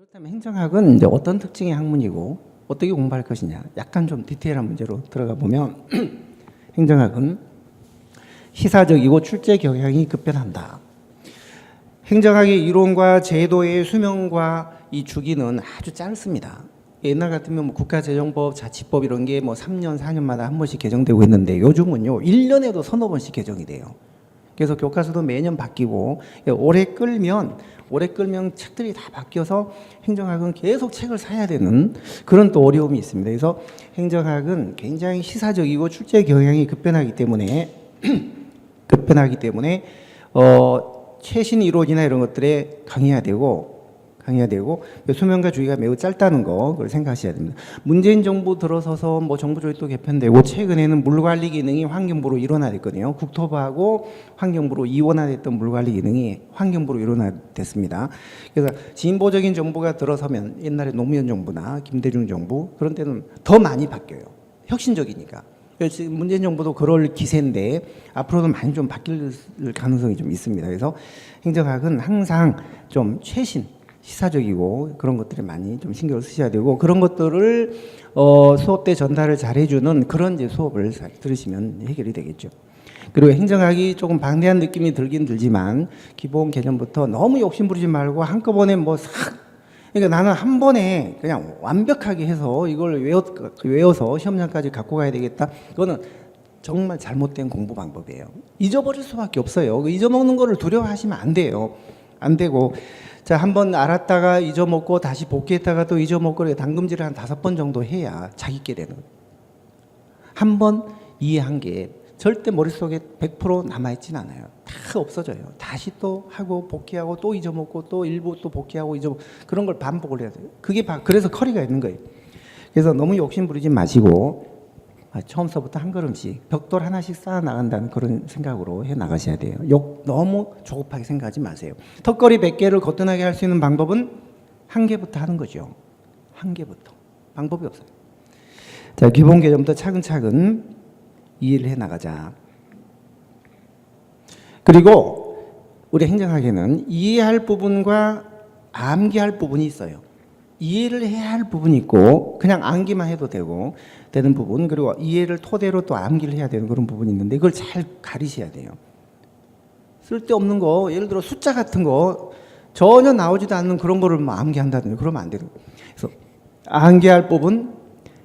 그렇다면 행정학은 이제 어떤 특징의 학문이고 어떻게 공부할 것이냐, 약간 좀 디테일한 문제로 들어가 보면 행정학은 시사적이고 출제 경향이 급변한다. 행정학의 이론과 제도의 수명과 이 주기는 아주 짧습니다. 옛날 같으면 뭐 국가재정법, 자치법 이런 게 뭐 3년, 4년마다 한 번씩 개정되고 있는데 요즘은요 1년에도 서너 번씩 개정이 돼요. 그래서 교과서도 매년 바뀌고 오래 끌면 책들이 다 바뀌어서 행정학은 계속 책을 사야 되는 그런 또 어려움이 있습니다. 그래서 행정학은 굉장히 시사적이고 출제 경향이 급변하기 때문에 최신 이론이나 이런 것들에 강해야 되고 수명과 주기가 매우 짧다는 거 그걸 생각하셔야 됩니다. 문재인 정부 들어서서 뭐 정부조직도 개편되고 최근에는 물관리 기능이 환경부로 일원화됐거든요. 국토부하고 환경부로 이원화됐던 물관리 기능이 환경부로 일원화됐습니다. 그래서 진보적인 정부가 들어서면 옛날에 노무현 정부나 김대중 정부 그런 때는 더 많이 바뀌어요. 혁신적이니까. 문재인 정부도 그럴 기세인데 앞으로도 많이 좀 바뀔 가능성이 좀 있습니다. 그래서 행정학은 항상 좀 최신 시사적이고 그런 것들이 많이 좀 신경을 쓰셔야 되고 그런 것들을 수업 때 전달을 잘 해주는 그런 이제 수업을 들으시면 해결이 되겠죠. 그리고 행정학이 조금 방대한 느낌이 들긴 들지만 기본 개념부터 너무 욕심 부리지 말고 한꺼번에 그러니까 나는 한 번에 그냥 완벽하게 해서 이걸 외워서 시험장까지 갖고 가야 되겠다. 그거는 정말 잘못된 공부 방법이에요. 잊어버릴 수밖에 없어요. 잊어먹는 거를 두려워하시면 안 돼요. 안 되고 자, 한번 알았다가 잊어먹고 다시 복귀했다가 또 잊어먹고 담금질을 한 5번 정도 해야 자기께 되는 거예요. 한 번 이해한 게 절대 머릿속에 100% 남아있진 않아요. 다 없어져요. 다시 또 하고 복귀하고 또 잊어먹고 또 일부 또 복귀하고 잊어먹고 그런 걸 반복을 해야 돼요. 그래서 커리가 있는 거예요. 그래서 너무 욕심 부리지 마시고 처음서부터 한 걸음씩 벽돌 하나씩 쌓아 나간다는 그런 생각으로 해 나가셔야 돼요. 너무 조급하게 생각하지 마세요. 턱걸이 100개를 거뜬하게 할 수 있는 방법은 한 개부터 하는 거죠. 한 개부터. 방법이 없어요. 자, 기본 개념부터 차근차근 이해를 해 나가자. 그리고 우리 행정학에는 이해할 부분과 암기할 부분이 있어요. 이해를 해야 할 부분이 있고 그냥 암기만 해도 되는 부분, 그리고 이해를 토대로 또 암기를 해야 되는 그런 부분이 있는데 이걸 잘 가리셔야 돼요. 쓸데없는 거, 예를 들어 숫자 같은 거 전혀 나오지도 않는 그런 거를 뭐 암기한다든지 그러면 안 되는 거예요. 그래서 암기할 부분,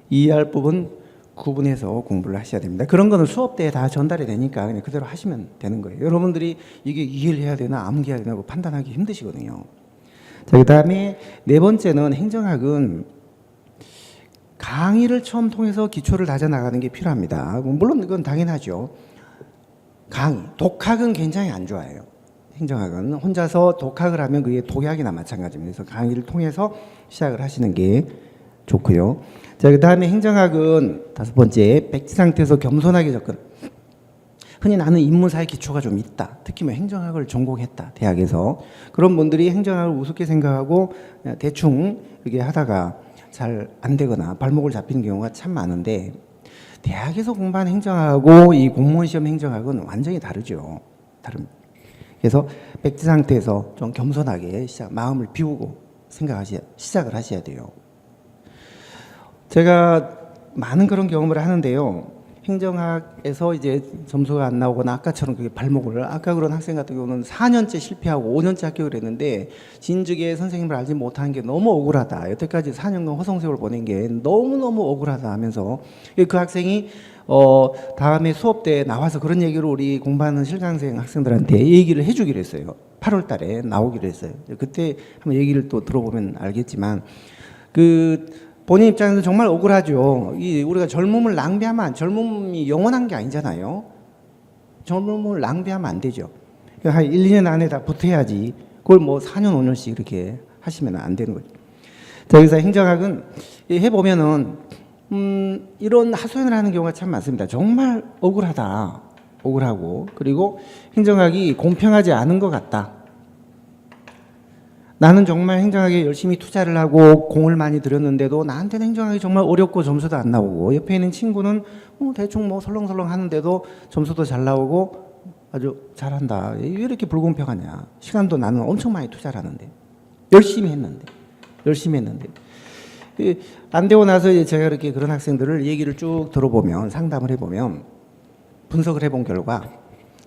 이해할 부분 구분해서 공부를 하셔야 됩니다. 그런 거는 수업 때 다 전달이 되니까 그냥 그대로 하시면 되는 거예요. 여러분들이 이게 이해를 해야 되나 암기해야 되나 판단하기 힘드시거든요. 자, 그 다음에 네 번째는 행정학은 강의를 처음 통해서 기초를 다져나가는 게 필요합니다. 물론 이건 당연하죠. 독학은 굉장히 안 좋아해요. 행정학은 혼자서 독학을 하면 그게 독약이나 마찬가지입니다. 그래서 강의를 통해서 시작을 하시는 게 좋고요. 자, 그 다음에 행정학은 다섯 번째, 백지 상태에서 겸손하게 접근. 흔히 나는 인문사의 기초가 좀 있다. 특히 뭐 행정학을 전공했다. 대학에서. 그런 분들이 행정학을 우습게 생각하고 대충 이렇게 하다가 잘 안 되거나 발목을 잡히는 경우가 참 많은데 대학에서 공부한 행정학하고 이 공무원 시험 행정학은 완전히 다르죠. 다릅니다. 그래서 백지 상태에서 좀 겸손하게 마음을 비우고 시작을 하셔야 돼요. 제가 많은 그런 경험을 하는데요. 행정학에서 이제 점수가 안 나오거나 아까처럼 아까 그런 학생 같은 경우는 4년째 실패하고 5년째 합격을 했는데 진즉에 선생님을 알지 못하는 게 너무 억울하다. 여태까지 4년간 허송세월 보낸 게 너무너무 억울하다 하면서 그 학생이 다음에 수업 때 나와서 그런 얘기를 우리 공부하는 실강생 학생들한테 얘기를 해주기로 했어요. 8월 달에 나오기로 했어요. 그때 한번 얘기를 또 들어보면 알겠지만 본인 입장에서 정말 억울하죠. 우리가 젊음이 영원한 게 아니잖아요. 젊음을 낭비하면 안 되죠. 한 1, 2년 안에 다 붙어야지. 그걸 뭐 4년, 5년씩 이렇게 하시면 안 되는 거죠. 자, 그래서 행정학은 해보면은, 이런 하소연을 하는 경우가 참 많습니다. 정말 억울하고, 그리고 행정학이 공평하지 않은 것 같다. 나는 정말 행정학에 열심히 투자를 하고 공을 많이 들였는데도 나한테는 행정학이 정말 어렵고 점수도 안 나오고 옆에 있는 친구는 대충 뭐 설렁설렁 하는데도 점수도 잘 나오고 아주 잘한다. 왜 이렇게 불공평하냐. 시간도 나는 엄청 많이 투자를 하는데 열심히 했는데 열심히 했는데. 안 되고 나서 이제 제가 이렇게 그런 학생들을 얘기를 쭉 들어보면, 상담을 해보면, 분석을 해본 결과,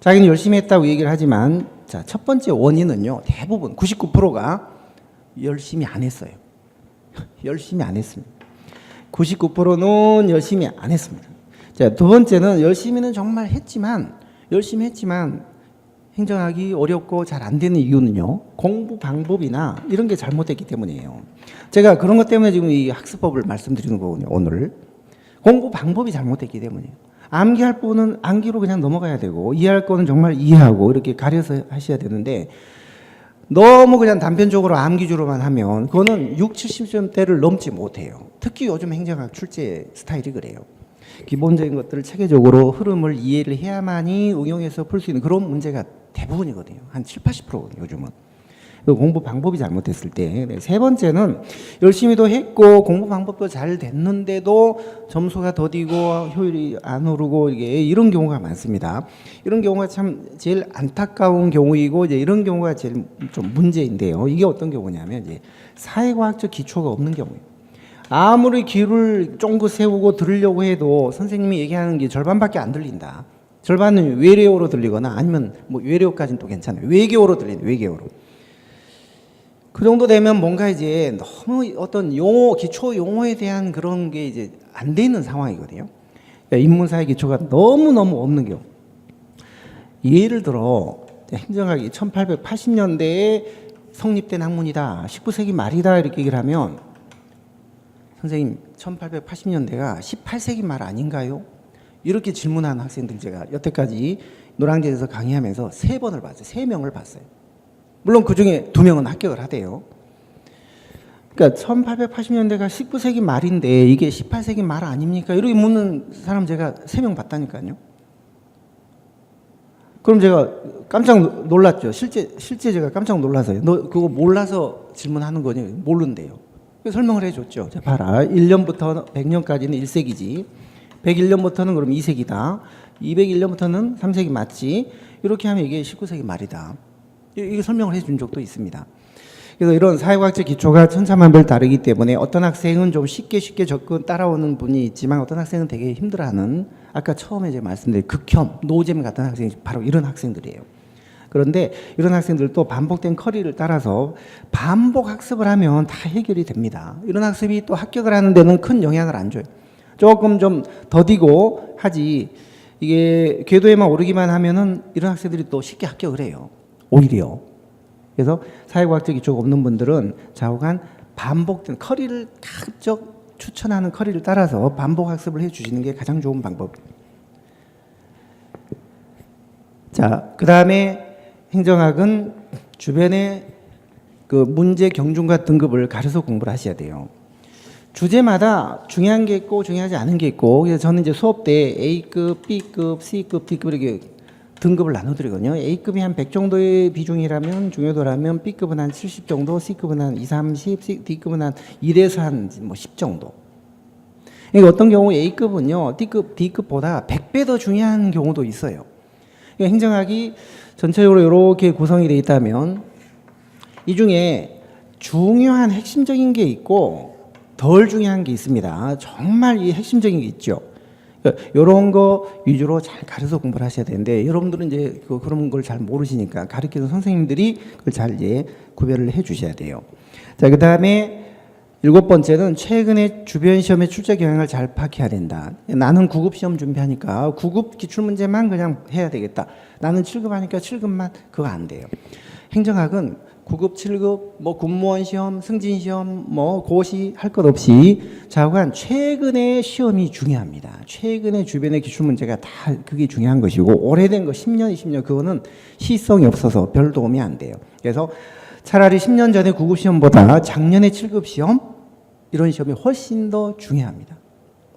자기는 열심히 했다고 얘기를 하지만, 자, 첫 번째 원인은요, 대부분 99%가 열심히 안 했어요. 열심히 안 했습니다. 99%는 열심히 안 했습니다. 자, 두 번째는 열심히는 정말 했지만, 열심히 했지만, 행정하기 어렵고 잘 안 되는 이유는요, 공부 방법이나 이런 게 잘못됐기 때문이에요. 제가 그런 것 때문에 지금 이 학습법을 말씀드리는 거거든요, 오늘. 공부 방법이 잘못됐기 때문이에요. 암기할 부분은 암기로 그냥 넘어가야 되고, 이해할 거는 정말 이해하고, 이렇게 가려서 하셔야 되는데, 너무 그냥 단편적으로 암기주로만 하면, 그거는 6, 70점대를 넘지 못해요. 특히 요즘 행정학 출제 스타일이 그래요. 기본적인 것들을 체계적으로 흐름을 이해를 해야만이 응용해서 풀 수 있는 그런 문제가 대부분이거든요. 한 7, 80%거든요, 요즘은. 공부 방법이 잘못됐을 때. 세 번째는 열심히도 했고 공부 방법도 잘 됐는데도 점수가 더디고 효율이 안 오르고 이런 경우가 많습니다. 이런 경우가 참 제일 안타까운 경우이고 이제 이런 경우가 제일 좀 문제인데요. 이게 어떤 경우냐면 이제 사회과학적 기초가 없는 경우예요. 아무리 귀를 쫑긋 세우고 들으려고 해도 선생님이 얘기하는 게 절반밖에 안 들린다. 절반은 외래어로 들리거나 아니면 뭐 외래어까지는 또 괜찮아요. 외계어로 들리네, 외계어로. 그 정도 되면 뭔가 이제 너무 어떤 용어, 기초 용어에 대한 그런 게 이제 안 돼 있는 상황이거든요. 그러니까 인문사회 기초가 너무너무 없는 경우. 예를 들어, 행정학이 1880년대에 성립된 학문이다. 19세기 말이다. 이렇게 얘기를 하면, 선생님, 1880년대가 18세기 말 아닌가요? 이렇게 질문하는 학생들 제가 여태까지 노량진에서 강의하면서 3번을 봤어요. 3명을 봤어요. 물론 그 중에 2명은 합격을 하대요. 그러니까 1880년대가 19세기 말인데 이게 18세기 말 아닙니까? 이렇게 묻는 사람 제가 3명 봤다니까요. 그럼 제가 깜짝 놀랐죠. 실제 제가 깜짝 놀라서요. 너 그거 몰라서 질문하는 거니? 모른대요. 설명을 해줬죠. 자, 봐라. 1년부터 100년까지는 1세기지. 101년부터는 그럼 2세기다. 201년부터는 3세기 맞지. 이렇게 하면 이게 19세기 말이다. 이게 설명을 해준 적도 있습니다. 그래서 이런 사회과학적 기초가 천차만별 다르기 때문에 어떤 학생은 좀 쉽게 접근 따라오는 분이 있지만 어떤 학생은 되게 힘들어하는, 아까 처음에 제가 말씀드린 극혐, 노잼 같은 학생이 바로 이런 학생들이에요. 그런데 이런 학생들도 반복된 커리를 따라서 반복 학습을 하면 다 해결이 됩니다. 이런 학습이 또 합격을 하는 데는 큰 영향을 안 줘요. 조금 좀 더디고 하지, 이게 궤도에만 오르기만 하면은 이런 학생들이 또 쉽게 합격을 해요. 오히려. 그래서 사회과학적 기초가 없는 분들은 좌우간 반복된 커리를 가급적 추천하는 커리를 따라서 반복 학습을 해 주시는 게 가장 좋은 방법. 자, 그 다음에 행정학은 주변의 그 문제 경중과 등급을 가려서 공부를 하셔야 돼요. 주제마다 중요한 게 있고 중요하지 않은 게 있고, 그래서 저는 이제 수업 때 A급, B급, C급, D급 이렇게 등급을 나눠드리거든요. A급이 한 100 정도의 비중이라면, 중요도라면 B급은 한 70 정도, C급은 한 2, 30, D급은 한 1에서 한 뭐 10 정도. 그러니까 어떤 경우 A급은요, D급보다 100배 더 중요한 경우도 있어요. 그러니까 행정학이 전체적으로 이렇게 구성이 되어 있다면 이 중에 중요한 핵심적인 게 있고 덜 중요한 게 있습니다. 정말 이 핵심적인 게 있죠. 이런 거 위주로 잘 가르쳐 공부를 하셔야 되는데 여러분들은 이제 그런 걸 잘 모르시니까 가르치는 선생님들이 그걸 잘 이제 구별을 해 주셔야 돼요. 자, 그 다음에 7번째는 최근에 주변 시험의 출제 경향을 잘 파악해야 된다. 나는 9급 시험 준비하니까 9급 기출문제만 그냥 해야 되겠다. 나는 7급 하니까 7급만, 그거 안 돼요. 행정학은 9급, 7급, 뭐 군무원 시험, 승진 시험, 뭐 고시 할 것 없이 좌우간 최근의 시험이 중요합니다. 최근의 주변의 기출 문제가 다 그게 중요한 것이고, 오래된 거 10년, 20년 그거는 시성이 없어서 별 도움이 안 돼요. 그래서 차라리 10년 전에 9급 시험보다 작년에 7급 시험, 이런 시험이 훨씬 더 중요합니다.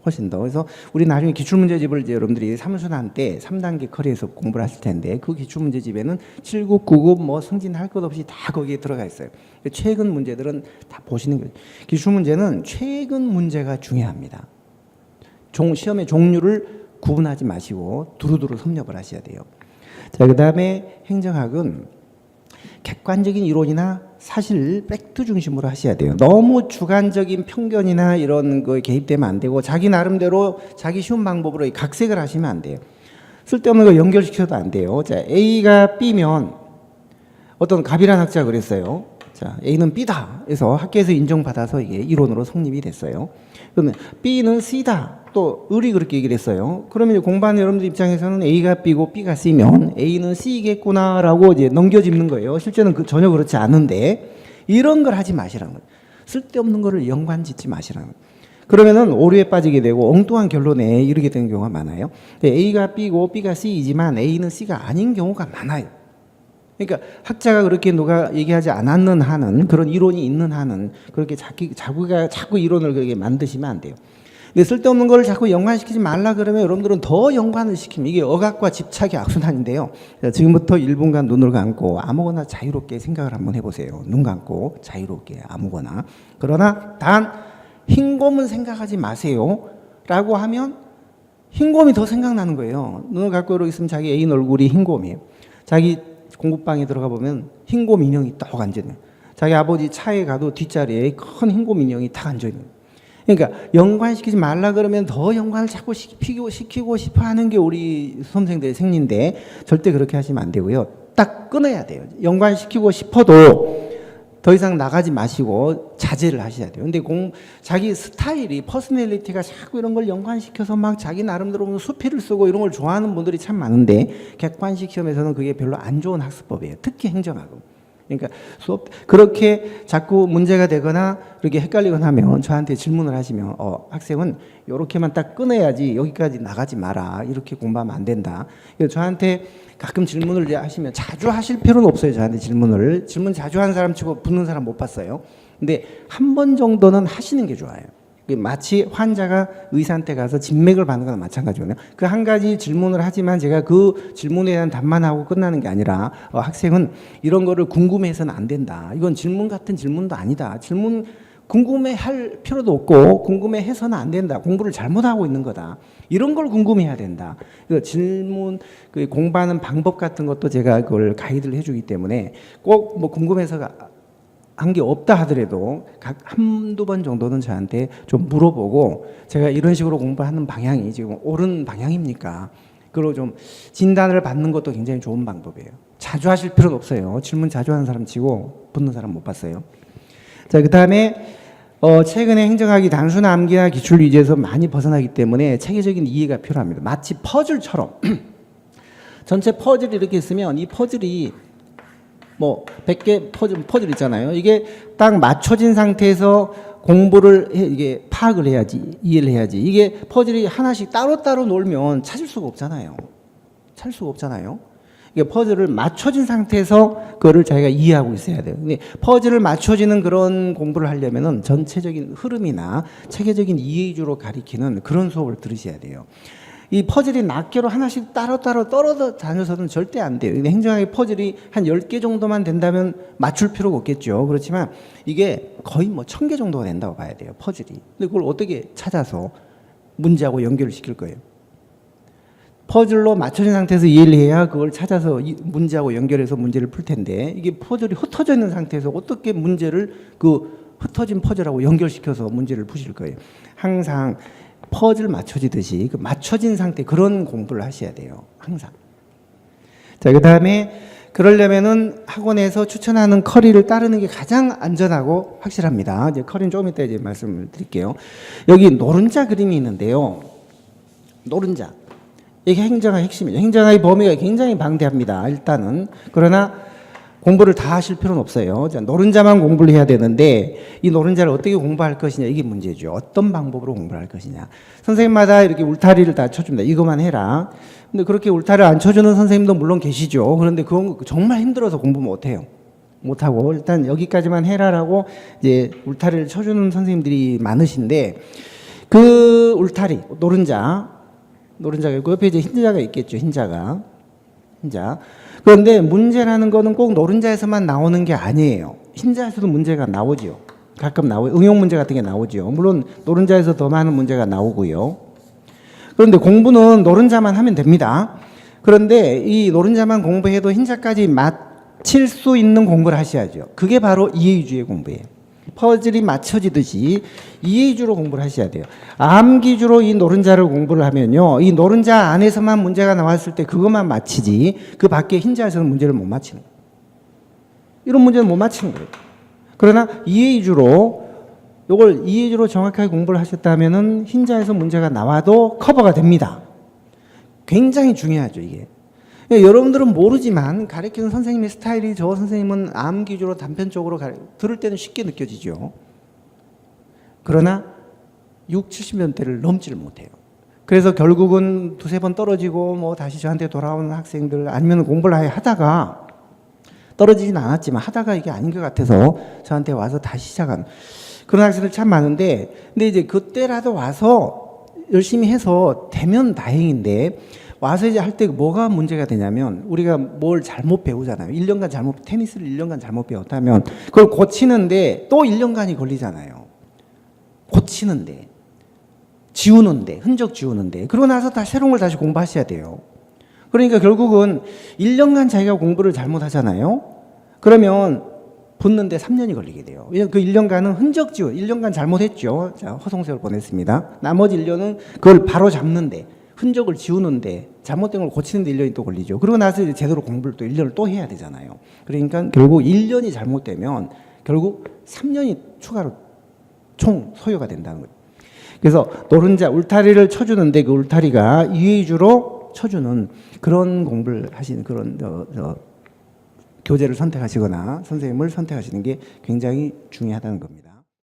훨씬 더. 그래서 우리 나중에 기출문제집을 이제 여러분들이 사무순환 때 3단계 커리에서 공부를 하실 텐데 그 기출문제집에는 7급, 9급 뭐 승진할 것 없이 다 거기에 들어가 있어요. 최근 문제들은 다 보시는 거예요. 기출문제는 최근 문제가 중요합니다. 시험의 종류를 구분하지 마시고 두루두루 섭렵을 하셔야 돼요. 자, 그 다음에 행정학은 객관적인 이론이나 사실 팩트 중심으로 하셔야 돼요. 너무 주관적인 편견이나 이런 거에 개입되면 안 되고 자기 나름대로 자기 쉬운 방법으로 각색을 하시면 안 돼요. 쓸데없는 거 연결시켜도 안 돼요. 자, A가 B면 어떤 갑이라는 학자가 그랬어요. 자, A는 B다. 그래서 학계에서 인정받아서 이게 이론으로 성립이 됐어요. 그러면 B는 C다. 또 을이 그렇게 얘기를 했어요. 그러면 공부하는 여러분들 입장에서는 A가 B고 B가 C면 A는 C겠구나라고 이제 넘겨짚는 거예요. 실제는 전혀 그렇지 않은데 이런 걸 하지 마시라는 거예요. 쓸데없는 거를 연관짓지 마시라는 거예요. 그러면은 오류에 빠지게 되고 엉뚱한 결론에 이르게 되는 경우가 많아요. A가 B고 B가 C이지만 A는 C가 아닌 경우가 많아요. 그러니까 학자가 그렇게 누가 얘기하지 않았는 한은 그런 이론이 있는 한은 그렇게 자꾸 이론을 그렇게 만드시면 안 돼요. 근데 쓸데없는 걸 자꾸 연관시키지 말라 그러면 여러분들은 더 연관을 시킵니다. 이게 억압과 집착의 악순환인데요. 자, 지금부터 1분간 눈을 감고 아무거나 자유롭게 생각을 한번 해보세요. 눈 감고 자유롭게 아무거나. 그러나 단 흰곰은 생각하지 마세요 라고 하면 흰곰이 더 생각나는 거예요. 눈을 감고 이러고 있으면 자기 애인 얼굴이 흰곰이에요. 자기 공부방에 들어가 보면 흰곰 인형이 딱 앉아있는, 자기 아버지 차에 가도 뒷자리에 큰 흰곰 인형이 딱 앉아있는. 그러니까 연관시키지 말라 그러면 더 연관을 자꾸 시키고 싶어 하는 게 우리 수험생들의 생리인데 절대 그렇게 하시면 안 되고요. 딱 끊어야 돼요. 연관시키고 싶어도 더 이상 나가지 마시고 자제를 하셔야 돼요. 근데 자기 스타일이, 퍼스널리티가 자꾸 이런 걸 연관시켜서 막 자기 나름대로 수필을 쓰고 이런 걸 좋아하는 분들이 참 많은데 객관식 시험에서는 그게 별로 안 좋은 학습법이에요. 특히 행정학은. 그러니까 그렇게 자꾸 문제가 되거나 이렇게 헷갈리거나 하면 저한테 질문을 하시면 학생은 이렇게만 딱 끊어야지 여기까지 나가지 마라. 이렇게 공부하면 안 된다. 저한테 가끔 질문을 하시면 자주 하실 필요는 없어요. 저한테 질문 자주 하는 사람 치고 붙는 사람 못 봤어요. 근데 한 번 정도는 하시는 게 좋아요. 마치 환자가 의사한테 가서 진맥을 받는 거나 마찬가지거든요. 그 한 가지 질문을 하지만 제가 그 질문에 대한 답만 하고 끝나는 게 아니라 학생은 이런 거를 궁금해서는 안 된다. 이건 질문 같은 질문도 아니다. 질문 궁금해할 필요도 없고 궁금해해서는 안 된다. 공부를 잘못하고 있는 거다. 이런 걸 궁금해해야 된다. 질문, 공부하는 방법 같은 것도 제가 그걸 가이드를 해주기 때문에 꼭 뭐 궁금해서 한 게 없다 하더라도 각 한두 번 정도는 저한테 좀 물어보고 제가 이런 식으로 공부하는 방향이 지금 옳은 방향입니까? 그리고 좀 진단을 받는 것도 굉장히 좋은 방법이에요. 자주 하실 필요는 없어요. 질문 자주 하는 사람 치고 붙는 사람 못 봤어요. 자, 그 다음에 최근에 행정학이 단순 암기나 기출 위주에서 많이 벗어나기 때문에 체계적인 이해가 필요합니다. 마치 퍼즐처럼 전체 퍼즐이 이렇게 있으면 이 퍼즐이 뭐 100개 퍼즐 있잖아요. 이게 딱 맞춰진 상태에서 공부를 이게 파악을 해야지, 이해를 해야지. 이게 퍼즐이 하나씩 따로따로 놀면 찾을 수가 없잖아요. 찾을 수가 없잖아요. 이게 퍼즐을 맞춰진 상태에서 그거를 자기가 이해하고 있어야 돼요. 근데 퍼즐을 맞춰지는 그런 공부를 하려면은 전체적인 흐름이나 체계적인 이해 위주로 가리키는 그런 수업을 들으셔야 돼요. 이 퍼즐이 낱개로 하나씩 따로따로 떨어져 다녀서는 절대 안 돼요. 행정학의 퍼즐이 한 10개 정도만 된다면 맞출 필요가 없겠죠. 그렇지만 이게 거의 뭐 1000개 정도가 된다고 봐야 돼요. 퍼즐이. 근데 그걸 어떻게 찾아서 문제하고 연결을 시킬 거예요? 퍼즐로 맞춰진 상태에서 이해를 해야 그걸 찾아서 문제하고 연결해서 문제를 풀 텐데 이게 퍼즐이 흩어져 있는 상태에서 어떻게 문제를 그 흩어진 퍼즐하고 연결시켜서 문제를 푸실 거예요? 항상 퍼즐 맞춰지듯이 그 맞춰진 상태 그런 공부를 하셔야 돼요. 항상. 자, 그 다음에 그러려면은 학원에서 추천하는 커리를 따르는 게 가장 안전하고 확실합니다. 이제 커리는 조금 이따 이제 말씀을 드릴게요. 여기 노른자 그림이 있는데요. 노른자. 이게 행정학 핵심이죠. 행정학의 범위가 굉장히 방대합니다. 일단은. 그러나 공부를 다 하실 필요는 없어요. 자, 노른자만 공부를 해야 되는데 이 노른자를 어떻게 공부할 것이냐 이게 문제죠. 어떤 방법으로 공부를 할 것이냐. 선생님마다 이렇게 울타리를 다 쳐줍니다. 이것만 해라. 근데 그렇게 울타리를 안 쳐주는 선생님도 물론 계시죠. 그런데 그건 정말 힘들어서 공부 못해요. 못하고 일단 여기까지만 해라라고 이제 울타리를 쳐주는 선생님들이 많으신데 그 울타리 노른자가 그 옆에 이제 흰자가 있겠죠. 흰자. 그런데 문제라는 거는 꼭 노른자에서만 나오는 게 아니에요. 흰자에서도 문제가 나오죠. 가끔 나오고 응용 문제 같은 게 나오죠. 물론 노른자에서 더 많은 문제가 나오고요. 그런데 공부는 노른자만 하면 됩니다. 그런데 이 노른자만 공부해도 흰자까지 맞힐 수 있는 공부를 하셔야죠. 그게 바로 이해주의 공부예요. 퍼즐이 맞춰지듯이 이해주로 공부를 하셔야 돼요. 암기주로 이 노른자를 공부를 하면요, 이 노른자 안에서만 문제가 나왔을 때 그것만 맞히지 그 밖에 흰자에서는 문제를 못 맞히는 거예요. 이런 문제는 못 맞히는 거예요. 그러나 이해주로 이걸 이해주로 정확하게 공부를 하셨다면은 흰자에서 문제가 나와도 커버가 됩니다. 굉장히 중요하죠, 이게. 여러분들은 모르지만 가르치는 선생님의 스타일이 저 선생님은 암기주로 단편적으로 들을 때는 쉽게 느껴지죠. 그러나 6, 70년대를 넘지를 못해요. 그래서 결국은 두세 번 떨어지고 뭐 다시 저한테 돌아오는 학생들 아니면 공부를 아예 하다가 떨어지진 않았지만 하다가 이게 아닌 것 같아서 저한테 와서 다시 시작한 그런 학생들 참 많은데, 근데 이제 그때라도 와서 열심히 해서 되면 다행인데 와서 이제 할 때 뭐가 문제가 되냐면 우리가 뭘 잘못 배우잖아요. 1년간 테니스를 1년간 잘못 배웠다면 그걸 고치는데 또 1년간이 걸리잖아요. 고치는데, 지우는데, 흔적 지우는데. 그러고 나서 다 새로운 걸 다시 공부하셔야 돼요. 그러니까 결국은 1년간 자기가 공부를 잘못하잖아요. 그러면 붙는데 3년이 걸리게 돼요. 왜냐하면 그 1년간은 흔적 지워, 1년간 잘못했죠. 자, 허송세월 보냈습니다. 나머지 1년은 그걸 바로 잡는데, 흔적을 지우는데, 잘못된 걸 고치는데 1년이 또 걸리죠. 그러고 나서 이제 제대로 공부를 또 1년을 또 해야 되잖아요. 그러니까 결국 1년이 잘못되면 결국 3년이 추가로 총 소요가 된다는 거예요. 그래서 노른자, 울타리를 쳐주는데 그 울타리가 이해주로 쳐주는 그런 공부를 하시는 그런 교재를 선택하시거나 선생님을 선택하시는 게 굉장히 중요하다는 겁니다.